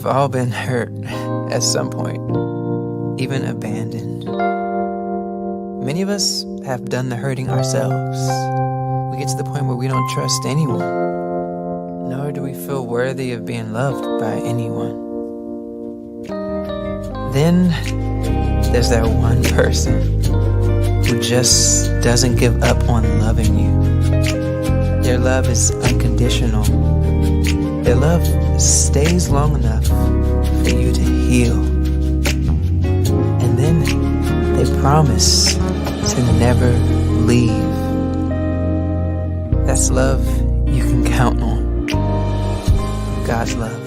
We've all been hurt at some point, even abandoned. Many of us have done the hurting ourselves. We get to the point where we don't trust anyone, nor do we feel worthy of being loved by anyone. Then there's that one person who just doesn't give up on loving you. Their love is unconditional. Their love stays long enough for you to heal. And then they promise to never leave. That's love you can count on. God's love.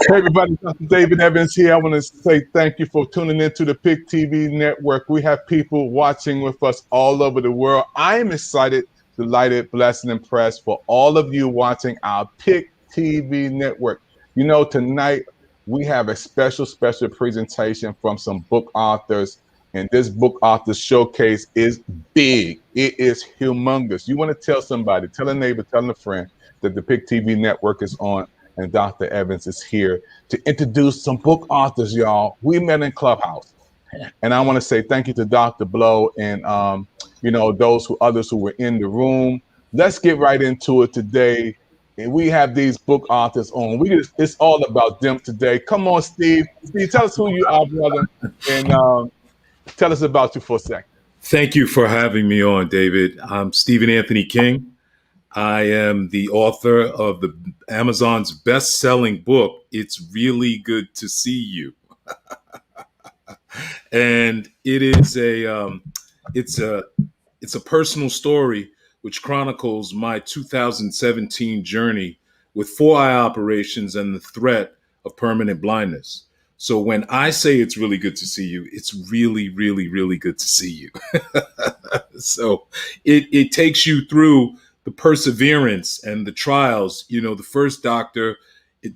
Hey everybody, Dr. David Evans here. I want to say thank you for tuning into the PIC TV network. We have people watching with us all over the world. I am excited, delighted, blessed, and impressed for all of you watching our PIC TV network. You know, tonight we have a special presentation from some book authors, and this book author showcase is big. It is humongous. You want to tell somebody, tell a neighbor, tell a friend that the PIC TV network is on. And Dr. Evans is here to introduce some book authors, y'all. We met in Clubhouse. And I want to say thank you to Dr. Blow and, others who were in the room. Let's get right into it today. And we have these book authors on. It's all about them today. Come on, Steve. Steve, tell us who you are, brother. And tell us about you for a second. Thank you for having me on, David. I'm Stephen Anthony King. I am the author of the Amazon's best-selling book, It's Really Good to See You. And it is it's a personal story which chronicles my 2017 journey with 4 eye operations and the threat of permanent blindness. So when I say it's really good to see you, it's really, really, really good to see you. So it takes you through the perseverance and the trials. You know, the first doctor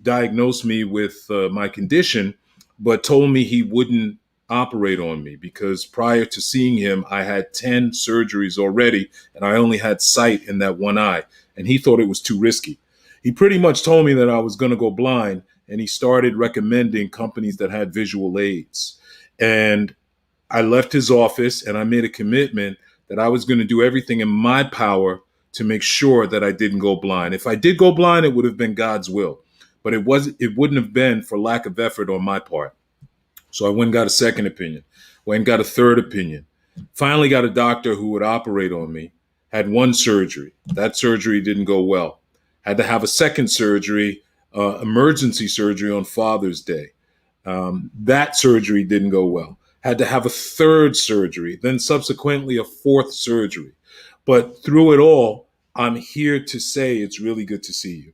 diagnosed me with my condition, but told me he wouldn't operate on me because prior to seeing him, I had 10 surgeries already, and I only had sight in that one eye, and he thought it was too risky. He pretty much told me that I was going to go blind, and he started recommending companies that had visual aids. And I left his office, and I made a commitment that I was going to do everything in my power to make sure that I didn't go blind. If I did go blind, it would have been God's will, but it wouldn't have been for lack of effort on my part. So I went and got a second opinion, went and got a third opinion, finally got a doctor who would operate on me, had one surgery. That surgery didn't go well. Had to have a second surgery, emergency surgery on Father's Day. That surgery didn't go well. Had to have a third surgery, then subsequently a fourth surgery. But through it all, I'm here to say it's really good to see you.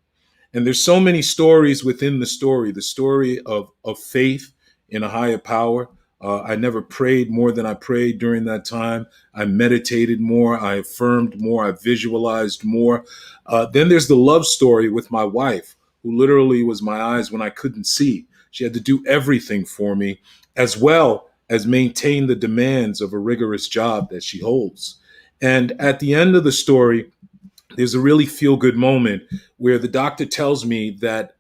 And there's so many stories within the story of faith in a higher power. I never prayed more than I prayed during that time. I meditated more. I affirmed more. I visualized more. Then there's the love story with my wife, who literally was my eyes when I couldn't see. She had to do everything for me, as well as maintain the demands of a rigorous job that she holds. And at the end of the story, there's a really feel-good moment where the doctor tells me that,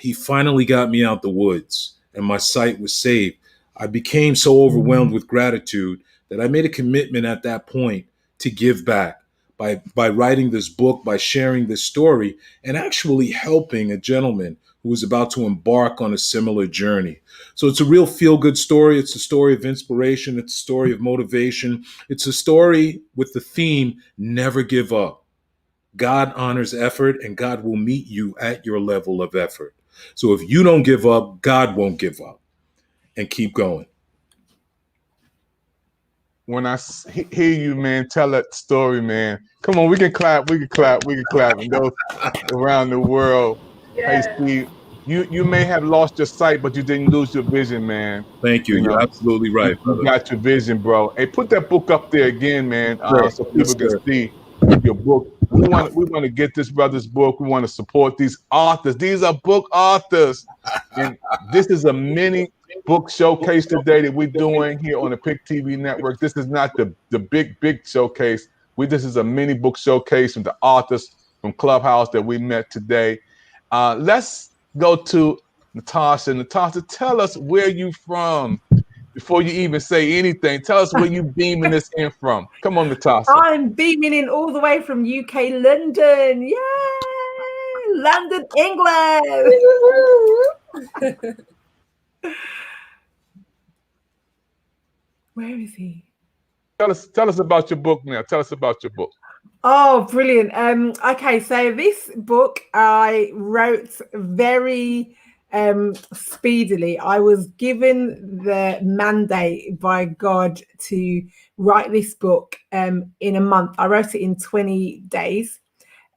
he finally got me out the woods and my sight was saved. I became so overwhelmed with gratitude that I made a commitment at that point to give back by writing this book, by sharing this story, and actually helping a gentleman who was about to embark on a similar journey. So it's a real feel-good story. It's a story of inspiration. It's a story of motivation. It's a story with the theme, never give up. God honors effort, and God will meet you at your level of effort. So if you don't give up, God won't give up. And keep going. When I hear you, man, tell that story, man. Come on, we can clap. And those around the world. Yeah. Hey, Steve, you may have lost your sight, but you didn't lose your vision, man. Thank you. You're absolutely right, brother. You got your vision, bro. Hey, put that book up there again, man, so people can see your book. We want to get this brother's book. We want to support these authors. These are book authors. And this is a mini book showcase today that we're doing here on the PIC TV network. This is not the big showcase, This is a mini book showcase from the authors from Clubhouse that we met today. Let's go to Natasha. Natasha, tell us where you from before you even say anything. Tell us where you beaming this in from. Come on, Natasha. I'm beaming in all the way from UK, London. Yay! London, England. Where is he? Tell us about your book now. Tell us about your book. Oh, brilliant. Okay, so this book I wrote very speedily. I was given the mandate by God to write this book in a month. I wrote it in 20 days.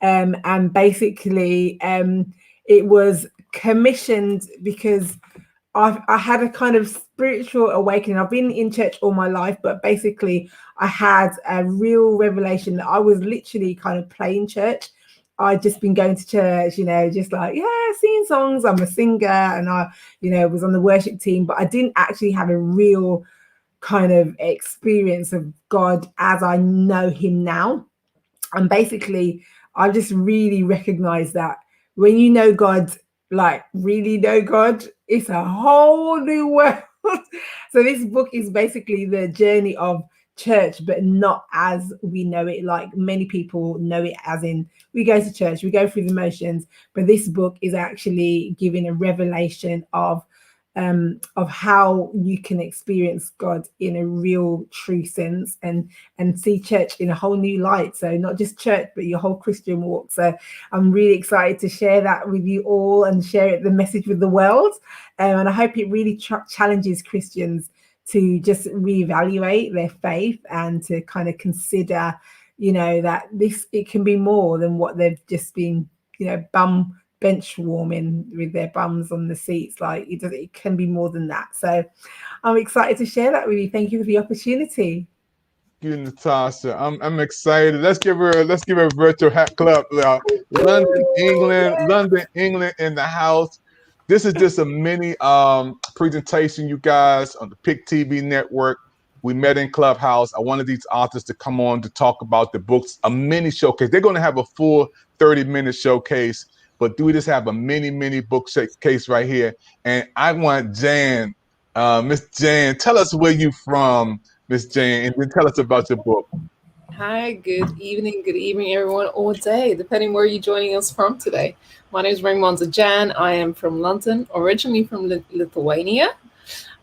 And basically it was commissioned because I had a kind of spiritual awakening. I've been in church all my life, but basically I had a real revelation that I was literally kind of playing church. I'd just been going to church, just like, singing songs. I'm a singer and I, was on the worship team, but I didn't actually have a real kind of experience of God as I know him now. And basically, I just really recognized that when you know God, like really know God, it's a whole new world. So this book is basically the journey of church, but not as we know it. Like many people know it as in we go to church, we go through the motions, but this book is actually giving a revelation of how you can experience God in a real true sense and see church in a whole new light. So not just church, but your whole Christian walk. So I'm really excited to share that with you all and share the message with the world. And I hope it really challenges Christians to just reevaluate their faith and to kind of consider, that it can be more than what they've just been, bench warming with their bums on the seats. Like it can be more than that. So I'm excited to share that with you. Thank you for the opportunity. Thank you, Natasha. I'm excited. Let's give her a virtual hat clap. London, England in the house. This is just a mini presentation, you guys, on the PIC TV network. We met in Clubhouse. I wanted these authors to come on to talk about the books, a mini showcase. They're going to have a full 30-minute showcase, but we just have a mini book showcase right here. And I want Jan, Miss Jan, tell us where you from, Miss Jan, and then tell us about your book. Hi, good evening, everyone, or day, depending where you're joining us from today. My name is Raimonda Jan. I am from London, originally from Lithuania.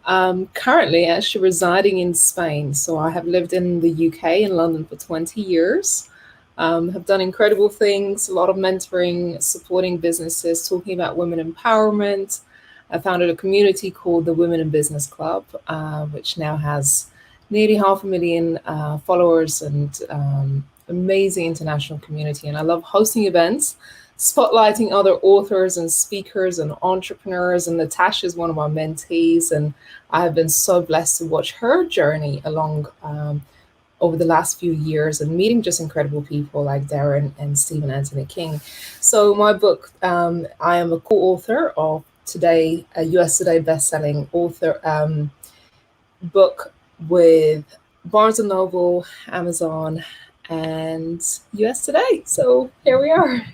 Currently actually residing in Spain. So I have lived in the UK in London for 20 years. Have done incredible things, a lot of mentoring, supporting businesses, talking about women empowerment. I founded a community called the Women in Business Club, which now has nearly 500,000 followers and amazing international community. And I love hosting events, spotlighting other authors and speakers and entrepreneurs. And Natasha is one of my mentees, and I have been so blessed to watch her journey along over the last few years and meeting just incredible people like Darren and Stephen Anthony King. So my book, I am a co-author of a US Today best-selling author book with Barnes & Noble, Amazon, and US Today. So here we are.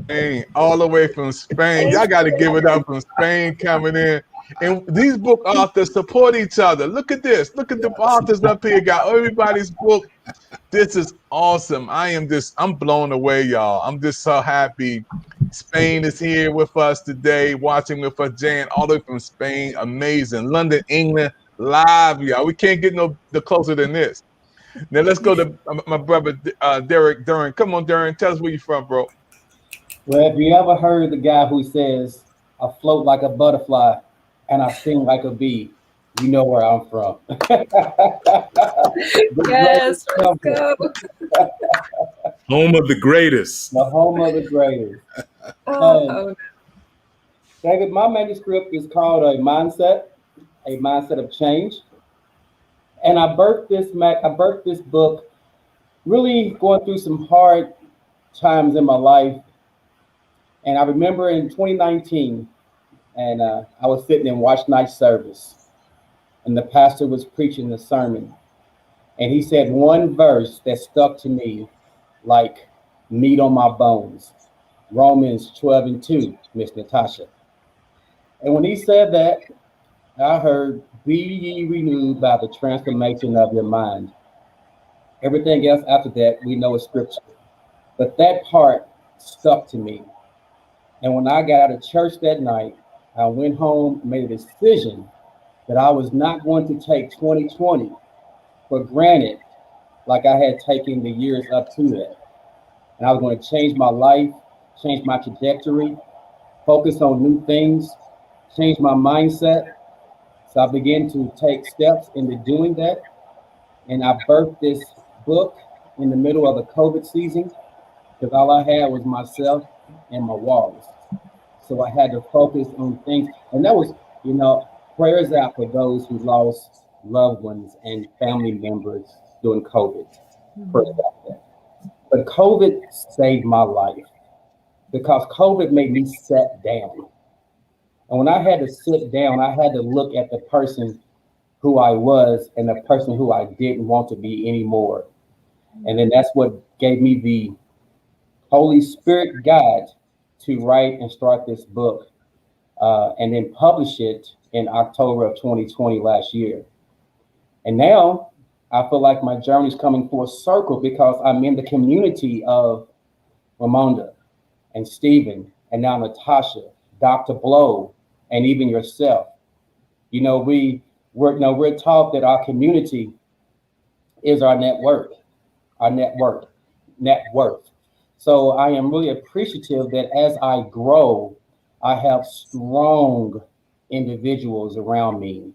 Spain, all the way from Spain. Y'all got to give it up from Spain coming in. And these book authors support each other. Look at this. Look at the authors up here. Got everybody's book. This is awesome. I'm blown away, y'all. I'm just so happy. Spain is here with us today, watching with us. Jan, all the way from Spain. Amazing. London, England, live, y'all. We can't get no closer than this. Now let's go to my brother, Derek Duran. Come on, Duran. Tell us where you from, bro. Well, have you ever heard the guy who says, "I float like a butterfly and I sting like a bee"? You know where I'm from. Yes, let's go. Home of the greatest. The home of the greatest. David, my manuscript is called A Mindset of Change. And I birthed this book really going through some hard times in my life. And I remember in 2019, and I was sitting in watch night service, and the pastor was preaching the sermon. And he said one verse that stuck to me like meat on my bones. Romans 12:2, Miss Natasha. And when he said that, I heard, be ye renewed by the transformation of your mind. Everything else after that, we know is scripture. But that part stuck to me. And when I got out of church that night, I went home, made a decision that I was not going to take 2020 for granted like I had taken the years up to that. And I was going to change my life, change my trajectory, focus on new things, change my mindset. So I began to take steps into doing that. And I birthed this book in the middle of the COVID season because all I had was myself and my walls. So I had to focus on things. And that was, prayers out for those who lost loved ones and family members during COVID. Prayers out there. But COVID saved my life because COVID made me sit down. And when I had to sit down, I had to look at the person who I was and the person who I didn't want to be anymore. And then that's what gave me the Holy Spirit guide to write and start this book and then publish it in October of 2020 last year. And now I feel like my journey is coming full circle because I'm in the community of Ramonda and Stephen and now Natasha, Dr. Blow, and even yourself. We're taught that our community is our net worth. So I am really appreciative that as I grow, I have strong individuals around me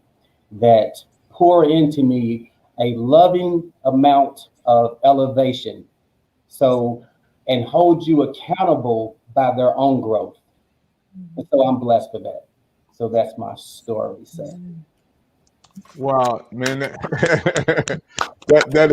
that pour into me a loving amount of elevation. And hold you accountable by their own growth. And so I'm blessed for that. So that's my story, Sam. Wow, man, that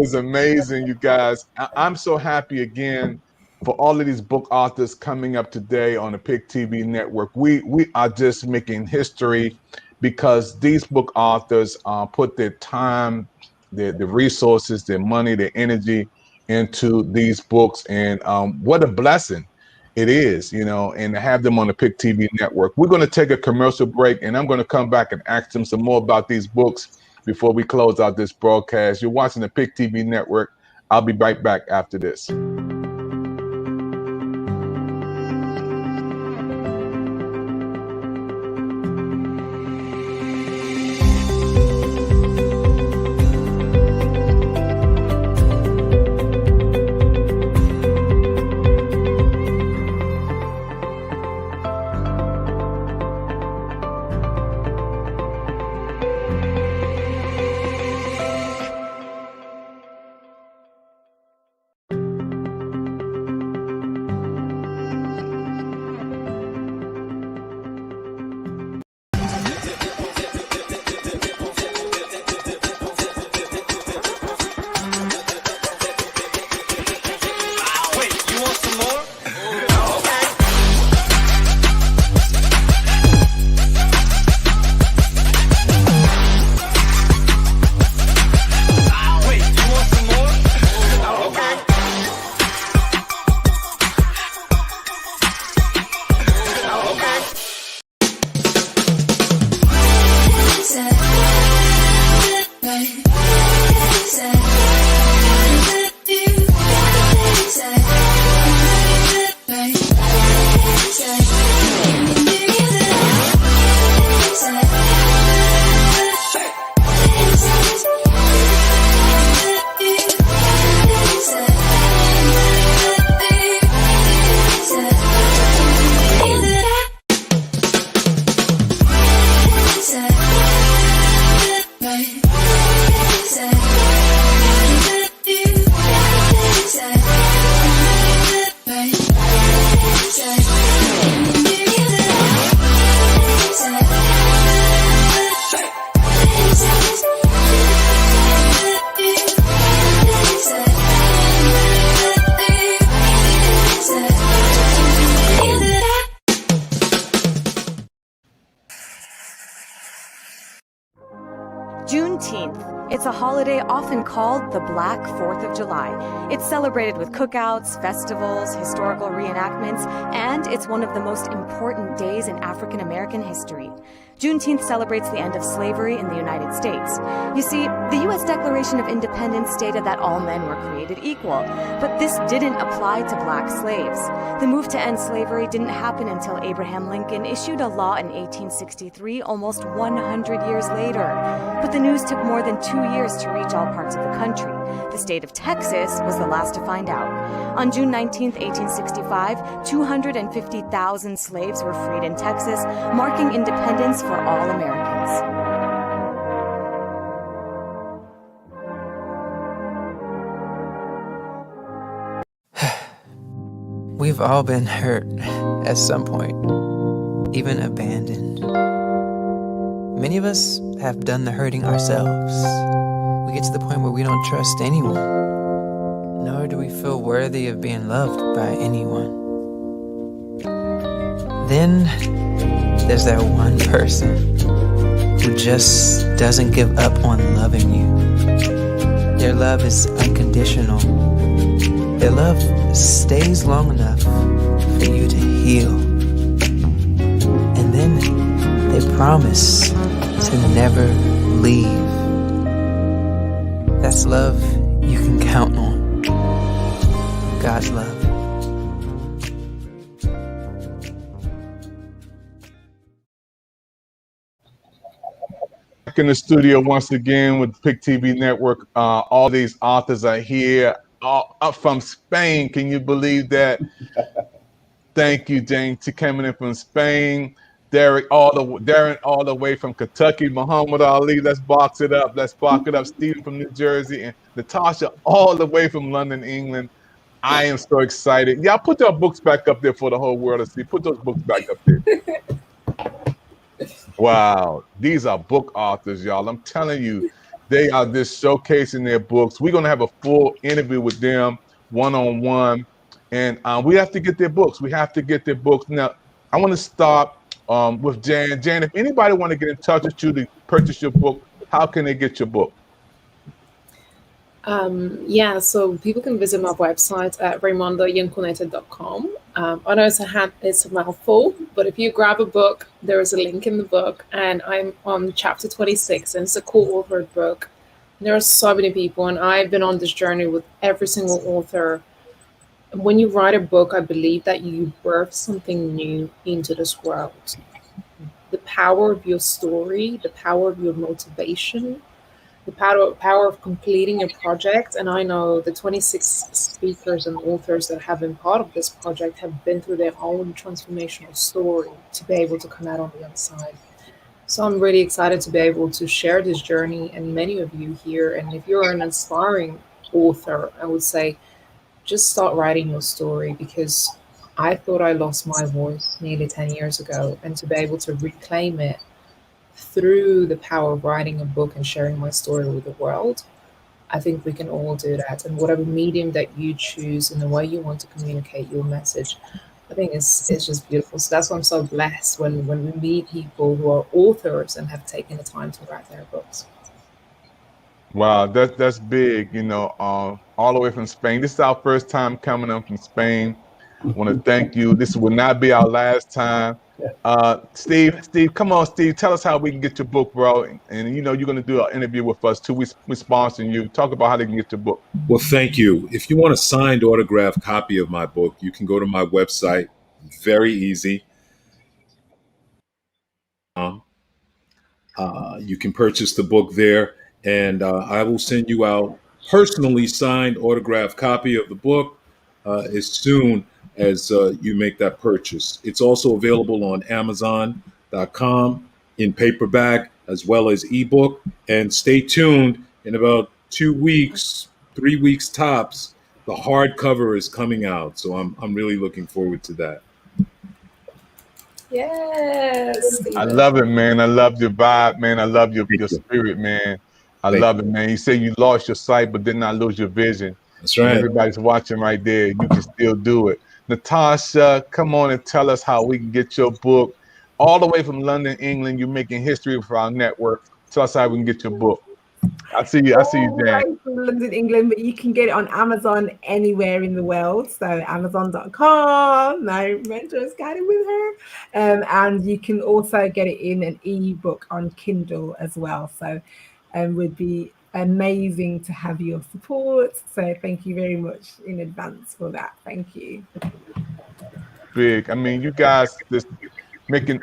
is amazing, you guys. I'm so happy again for all of these book authors coming up today on the PIC TV network. We are just making history because these book authors put their time, the resources, their money, their energy into these books, and what a blessing it is, and to have them on the PIC TV network. We're going to take a commercial break, and I'm going to come back and ask them some more about these books before we close out this broadcast. You're watching the PIC TV network. I'll be right back after this. Juneteenth It's a holiday often called the Black 4th of July. It's celebrated with cookouts, festivals, historical reenactments, and it's one of the most important days in African American history. Juneteenth celebrates the end of slavery in the United States. You see, the U.S. Declaration of Independence stated that all men were created equal, but this didn't apply to black slaves. The move to end slavery didn't happen until Abraham Lincoln issued a law in 1863, almost 100 years later. But the news took more than 2 years to reach all parts of the country. The state of Texas was the last to find out. On June 19, 1865, 250,000 slaves were freed in Texas, marking independence for all Americans. We've all been hurt at some point, even abandoned. Many of us have done the hurting ourselves. We get to the point where we don't trust anyone, nor do we feel worthy of being loved by anyone. Then there's that one person who just doesn't give up on loving you. Their love is unconditional. Their love stays long enough for you to heal. And then they promise to never leave. That's love you can count on. God's love. Back in the studio once again with PIC TV Network. All these authors are here, all up from Spain. Can you believe that? Thank you, Jane, to coming in from Spain. Darren all the way from Kentucky. Muhammad Ali, let's box it up. Let's box it up. Stephen from New Jersey, and Natasha all the way from London, England. I am so excited. Yeah, put your books back up there for the whole world to see. Put those books back up there. Wow, these are book authors, y'all. I'm telling you, they are just showcasing their books. We're gonna have a full interview with them one-on-one, and we have to get their books. We have to get their books. Now, I want to start with Jan. Jan, if anybody want to get in touch with you to purchase your book, how can they get your book? Yeah, so people can visit my website at raimondoyankunete.com. I know it's a mouthful, but if you grab a book, there is a link in the book, and I'm on chapter 26, and it's a co-authored book. There are so many people, and I've been on this journey with every single author. When you write a book, I believe that you birth something new into this world. The power of your story, the power of your motivation, the power of completing a project. And I know the 26 speakers and authors that have been part of this project have been through their own transformational story to be able to come out on the other side. So I'm really excited to be able to share this journey, and many of you here. And if you're an inspiring author, I would say just start writing your story, because I thought I lost my voice nearly 10 years ago, and to be able to reclaim it through the power of writing a book and sharing my story with the world, I think we can all do that. And whatever medium that you choose and the way you want to communicate your message, I think it's just beautiful. So that's why I'm so blessed when we meet people who are authors and have taken the time to write their books. Wow, that's big, you know, all the way from Spain. This is our first time coming up from Spain. I want to thank you. This will not be our last time. Steve, come on, Steve. Tell us how we can get your book, bro. And you know, you're going to do an interview with us too. We're sponsoring you. Talk about how they can get your book. Well, thank you. If you want a signed autographed copy of my book, you can go to my website. Very easy. You can purchase the book there, and I will send you out personally signed autographed copy of the book as soon as you make that purchase. It's also available on Amazon.com in paperback as well as ebook. And stay tuned. In about 2 weeks, 3 weeks tops, the hardcover is coming out. So I'm really looking forward to that. Yes. I love it, man. I love your vibe, man. I love your spirit, man. I love it, man. You say you lost your sight, but did not lose your vision. That's right. And everybody's watching right there. You can still do it. Natasha, come on and tell us how we can get your book. All the way from London, England, you're making history for our network. Tell us how we can get your book. I see you, All the Dan. way from London, England, but you can get it on Amazon anywhere in the world. So Amazon.com, no mentor scanning with her. And you can also get it in an ebook on Kindle as well. So would be amazing to have your support. So thank you very much in advance for that. Thank you. Big. I mean, you guys just making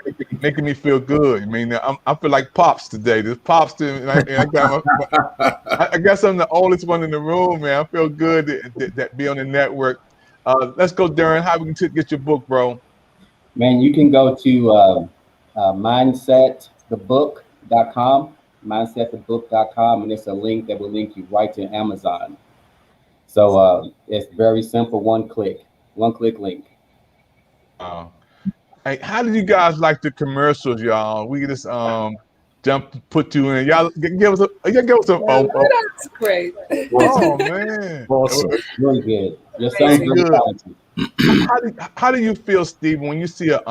me feel good. I mean, I feel like pops today. This pops to, I guess I'm the oldest one in the room, man. I feel good that be on the network. Let's go, Darren. How we can get your book, bro? Man, you can go to mindsetthebook.com, mindsetthebook.com, and it's a link that will link you right to Amazon. So it's very simple, one click link. Hey, how did you guys like the commercials, y'all? We just put you in. Y'all give us a That's great. oh man. Awesome. Really good. Your Hey, son's really good. talented. How do you feel, Steve, when you see a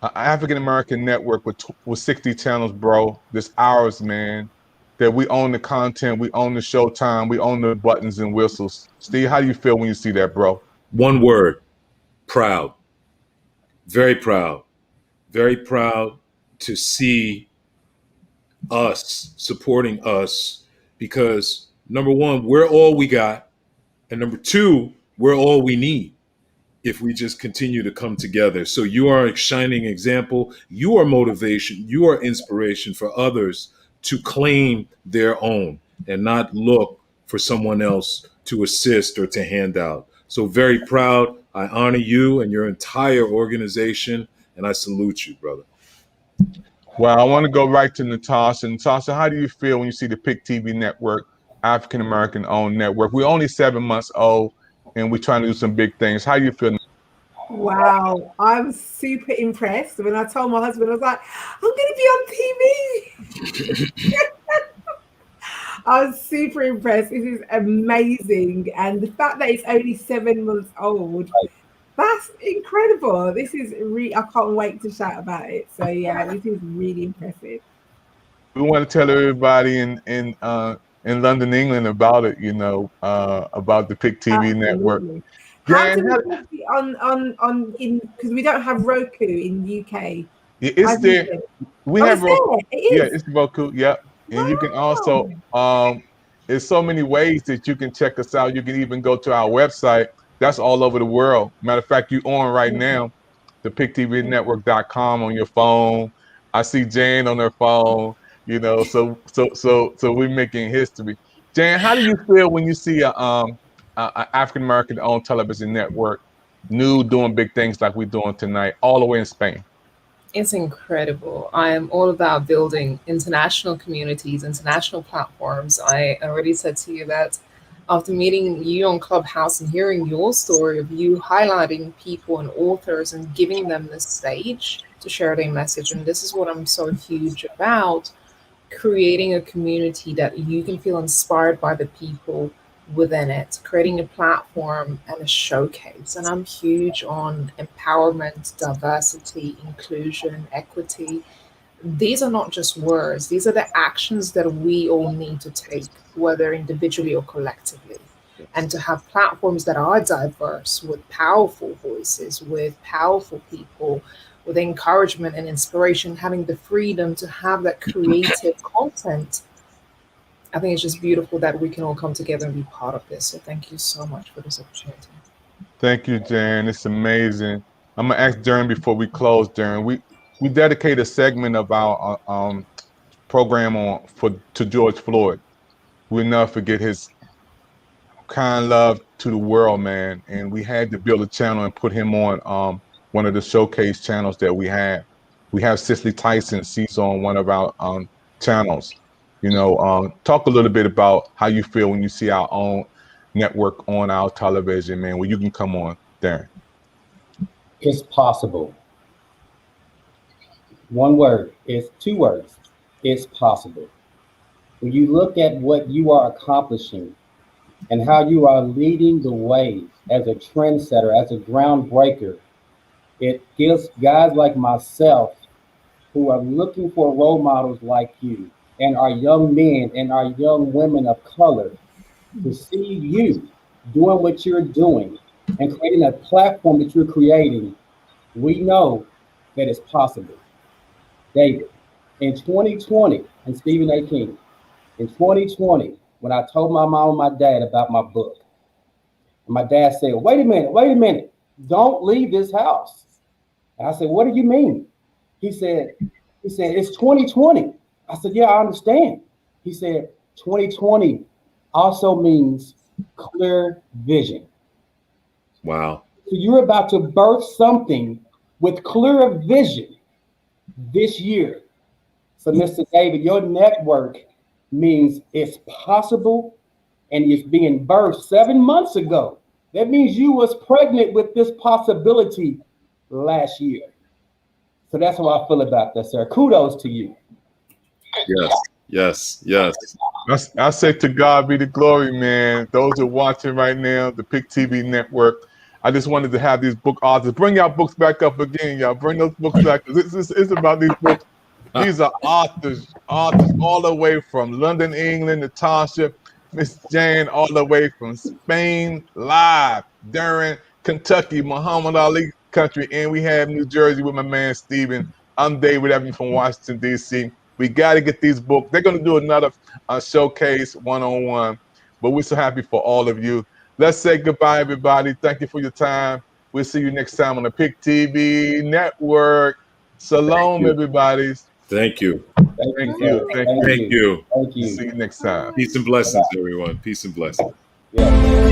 African American network with 60 channels, bro? This ours, man. That we own the content, we own the showtime, we own the buttons and whistles. Steve, how do you feel when you see that, bro? One word, proud. Very proud. Very proud to see us supporting us because number one, we're all we got. And number two, we're all we need if we just continue to come together. So you are a shining example. You are motivation. You are inspiration for others to claim their own and not look for someone else to assist or to hand out. So very proud. I honor you and your entire organization, and I salute you, brother. Well, I want to go right to Natasha. Natasha, how do you feel when you see the PIC TV network, African American owned network? We're only 7 months old and we're trying to do some big things. How do you feel? Wow, I'm super impressed. When I told my husband, I was like, I'm going to be on TV. I was super impressed. This is amazing. And the fact that it's only 7 months old, that's incredible. This is really, I can't wait to shout about it. So yeah, this is really impressive. We want to tell everybody in London, England about it, about the PIC TV network. How do we get it on in, because we don't have Roku in the UK? It's there. We have Roku. Yeah, it's Roku. Yeah. And you can also there's so many ways that you can check us out. You can even go to our website. That's all over the world. Matter of fact, you on right now, the PICTVnetwork.com on your phone. I see Jan on her phone, so we're making history. Jan, how do you feel when you see a African American owned television network new doing big things like we're doing tonight, all the way in Spain? It's incredible. I am all about building international communities, international platforms. I already said to you that after meeting you on Clubhouse and hearing your story of you highlighting people and authors and giving them the stage to share their message, and this is what I'm so huge about, creating a community that you can feel inspired by the people within it, creating a platform and a showcase. And I'm huge on empowerment, diversity, inclusion, equity. These are not just words, these are the actions that we all need to take, whether individually or collectively. And to have platforms that are diverse with powerful voices, with powerful people, with encouragement and inspiration, having the freedom to have that creative content. I think it's just beautiful that we can all come together and be part of this. So thank you so much for this opportunity. Thank you, Jan. It's amazing. I'm gonna ask Darren before we close. Darren, we dedicate a segment of our program to George Floyd. We'll never forget his kind love to the world, man. And we had to build a channel and put him on one of the showcase channels that we have. We have Cicely Tyson. She's on one of our channels. Talk a little bit about how you feel when you see our own network on our television, man. Well, you can come on, Darren. It's possible. One word. It's 2 words. It's possible. When you look at what you are accomplishing and how you are leading the way as a trendsetter, as a groundbreaker, it gives guys like myself who are looking for role models like you and our young men and our young women of color to see you doing what you're doing and creating a platform that you're creating, we know that it's possible. David, in 2020, and Stephen A. King, in 2020, when I told my mom and my dad about my book, and my dad said, wait a minute, don't leave this house. And I said, what do you mean? He said, it's 2020. I said, yeah, I understand. He said, 2020 also means clear vision. Wow. So you're about to birth something with clear vision this year. So, Mr. David, your network means it's possible and it's being birthed 7 months ago. That means you was pregnant with this possibility last year. So that's how I feel about that, sir. Kudos to you. Yes. I say to God be the glory, man. Those who are watching right now, the PIC TV network. I just wanted to have these book authors. Bring y'all books back up again, y'all. Bring those books back. It's about these books. These are authors all the way from London, England, Natasha, Miss Jane, all the way from Spain, live, Durham, Kentucky, Muhammad Ali country, and we have New Jersey with my man Steven. I'm David Evans from Washington, D.C. We got to get these books. They're going to do another showcase one-on-one, but we're so happy for all of you. Let's say goodbye, everybody. Thank you for your time. We'll see you next time on the PIC TV network. Shalom, everybody. Thank you. Thank you. Thank you. See you next time. Peace and blessings, everyone. Peace and blessings. Yeah.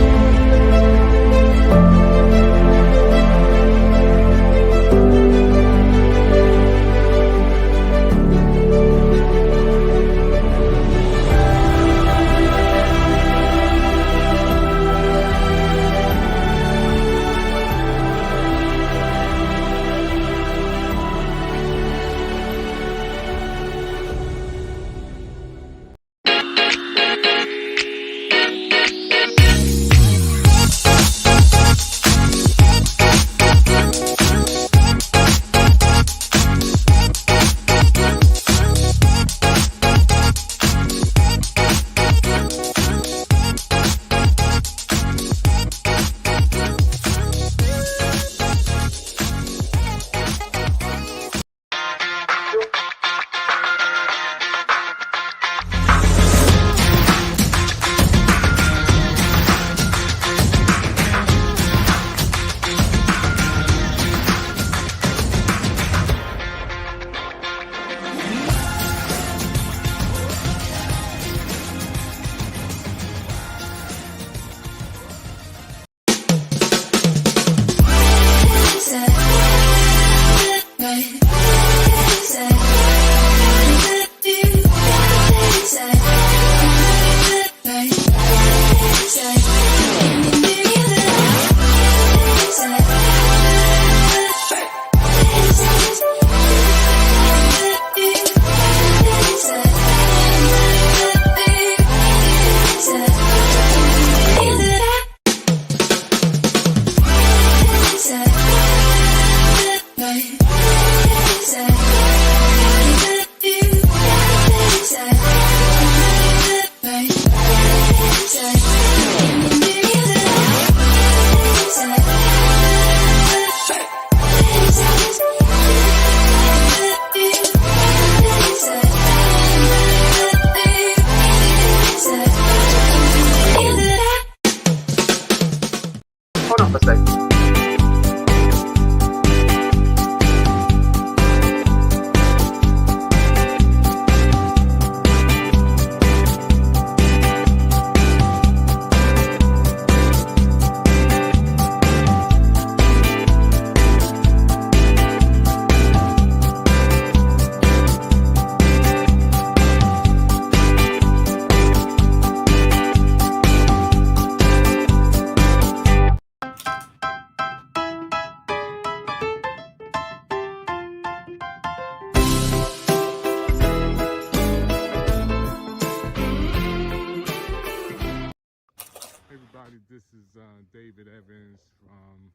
Everybody, this is David Evans from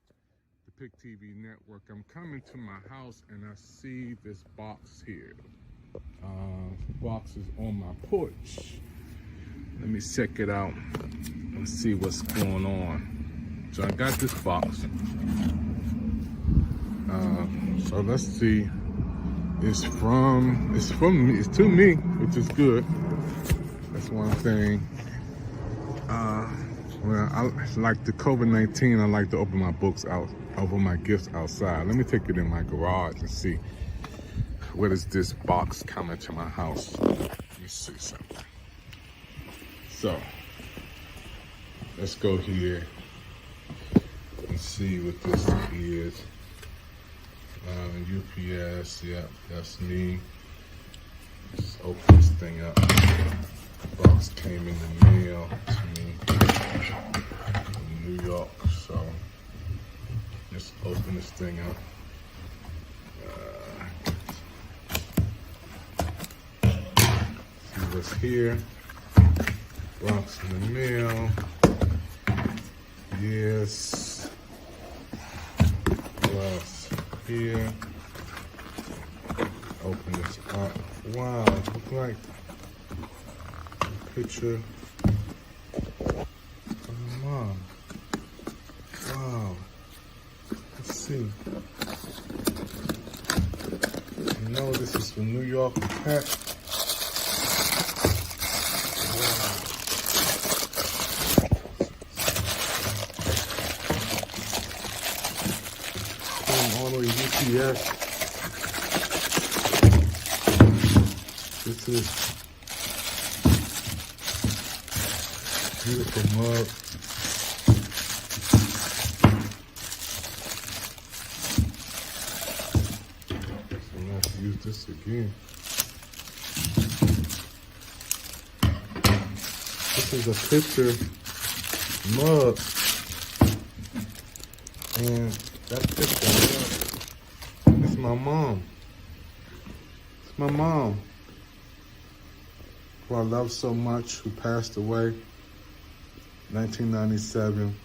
the PIC TV network. I'm coming to my house and I see this box here. Box is on my porch. Let me check it out and see what's going on. So I got this box. So let's see. It's to me, which is good. That's one thing. Well, I like the COVID-19. I like to open my books out, open my gifts outside. Let me take it in my garage and see. Where does this box come into my house? Let me see something. So, let's go here and see what this is. UPS, yep, that's me. Just open this thing up. The box came in the mail to me from New York, so just open this thing up. See what's here. Box in the mail. Yes. What's here? Open this up. Wow, look like a picture of my mom. Wow. Let's see. I know this is from New York. Pat. All the way UPS. This is beautiful mug. So I'm gonna have to use this again. This is a picture mug, and that picture is my mom. It's my mom, who I love so much, who passed away 1997.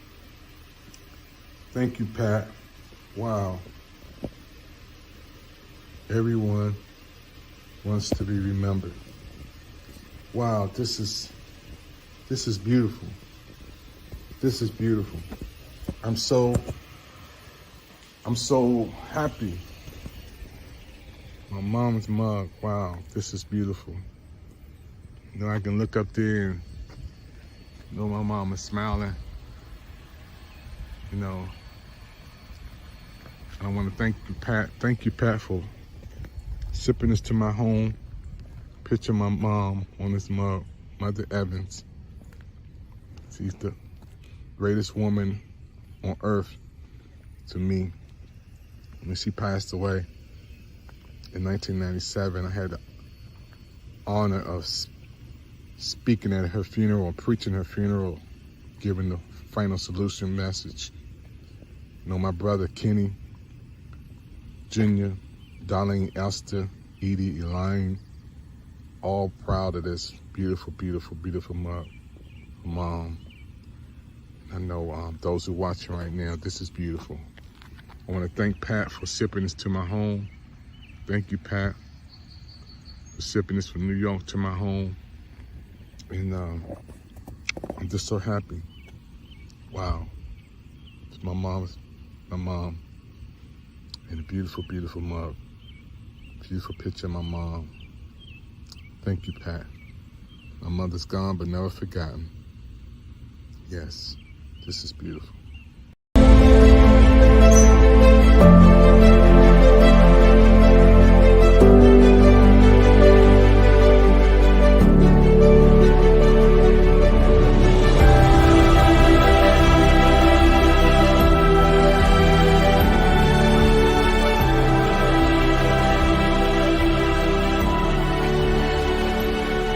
Thank you, Pat. Wow. Everyone wants to be remembered. Wow, this is beautiful. This is beautiful. I'm so happy. My mom's mug. Wow, this is beautiful. You know, I can look up there and know my mom is smiling. You know, I want to thank you, Pat. Thank you, Pat, for shipping this to my home. Picture my mom on this mug, Mother Evans. She's the greatest woman on earth to me. When she passed away in 1997, I had the honor of speaking at her funeral, preaching her funeral, giving the final solution message. You know, my brother Kenny, Junior, Darlene, Esther, Edie, Elaine, all proud of this beautiful, beautiful, beautiful mom. I know those who are watching right now, this is beautiful. I want to thank Pat for shipping this to my home. Thank you, Pat, for shipping this from New York to my home. And I'm just so happy. Wow. It's my mom, and a beautiful, beautiful mug. Beautiful picture of my mom. Thank you, Pat. My mother's gone, but never forgotten. Yes, this is beautiful.